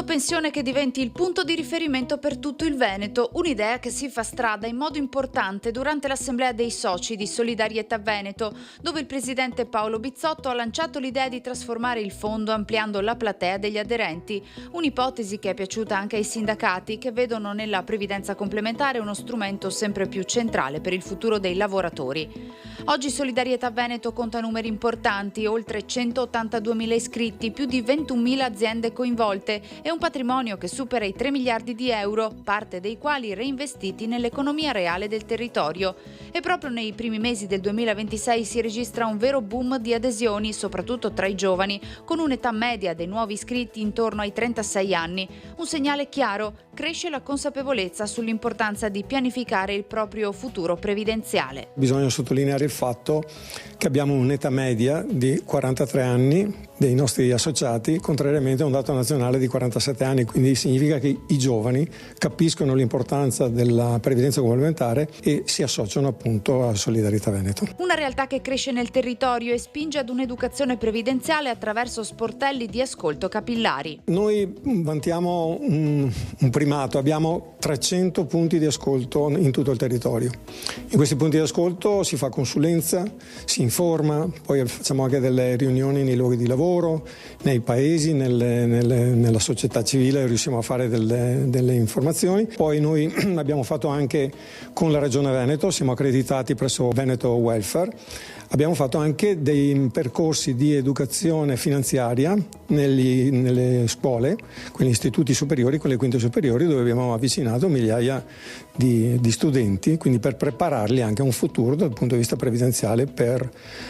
fondo pensione che diventi il punto di riferimento per tutto il Veneto, un'idea che si fa strada in modo importante durante l'assemblea dei soci di Solidarietà Veneto, dove il presidente Paolo Bizzotto ha lanciato l'idea di trasformare il fondo ampliando la platea degli aderenti, un'ipotesi che è piaciuta anche ai sindacati che vedono nella previdenza complementare uno strumento sempre più centrale per il futuro dei lavoratori. Oggi Solidarietà Veneto conta numeri importanti, oltre 182.000 iscritti, più di 21.000 aziende coinvolte e un patrimonio che supera i 3 miliardi di euro, parte dei quali reinvestiti nell'economia reale del territorio. E proprio nei primi mesi del 2026 si registra un vero boom di adesioni, soprattutto tra i giovani, con un'età media dei nuovi iscritti intorno ai 36 anni. Un segnale chiaro: cresce la consapevolezza sull'importanza di pianificare il proprio futuro previdenziale. Bisogna sottolineare il fatto che abbiamo un'età media di 43 anni dei nostri associati, contrariamente a un dato nazionale di 47 anni, quindi significa che i giovani capiscono l'importanza della previdenza complementare e si associano appunto a Solidarietà Veneto. Una realtà che cresce nel territorio e spinge ad un'educazione previdenziale attraverso sportelli di ascolto capillari. Noi vantiamo un primato, abbiamo 300 punti di ascolto in tutto il territorio. In questi punti di ascolto si fa consulenza, si informa, poi facciamo anche delle riunioni nei luoghi di lavoro, nei paesi, nella società civile riusciamo a fare delle informazioni. Poi noi abbiamo fatto anche con la Regione Veneto, siamo accreditati presso Veneto Welfare, abbiamo fatto anche dei percorsi di educazione finanziaria nelle scuole, con gli istituti superiori, con le quinte superiori, dove abbiamo avvicinato migliaia di studenti, quindi per prepararli anche a un futuro dal punto di vista previdenziale,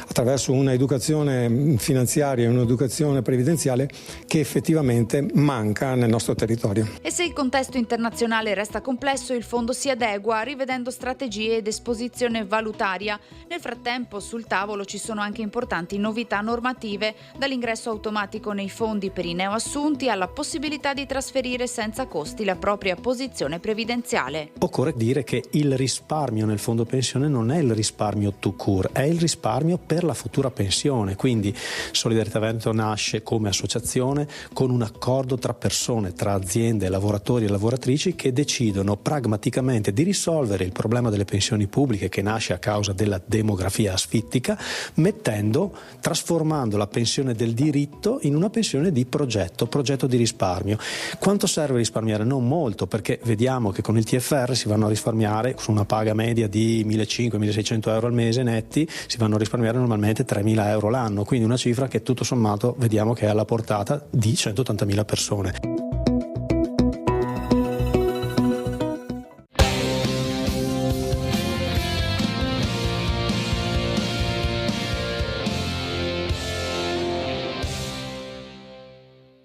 attraverso una educazione finanziaria e un'educazione previdenziale che effettivamente manca nel nostro territorio. E se il contesto internazionale resta complesso, il fondo si adegua rivedendo strategie ed esposizione valutaria. Nel frattempo sul tavolo ci sono anche importanti novità normative, dall'ingresso automatico nei fondi per i neoassunti alla possibilità di trasferire senza costi la propria posizione previdenziale. Occorre dire che il risparmio nel fondo pensione non è il risparmio tout court, è il risparmio per la futura pensione. Quindi Solidarietà Veneto nasce come associazione con un accordo tra persone, tra aziende, lavoratori e lavoratrici che decidono pragmaticamente di risolvere il problema delle pensioni pubbliche che nasce a causa della demografia asfittica, trasformando la pensione del diritto in una pensione di progetto di risparmio. Quanto serve risparmiare? Non molto, perché vediamo che con il TFR si vanno a risparmiare su una paga media di 1.500-1.600 euro al mese netti, si vanno a risparmiare normalmente 3.000 euro l'anno, quindi una cifra che tutto sommato vediamo che è alla portata di 180.000 persone.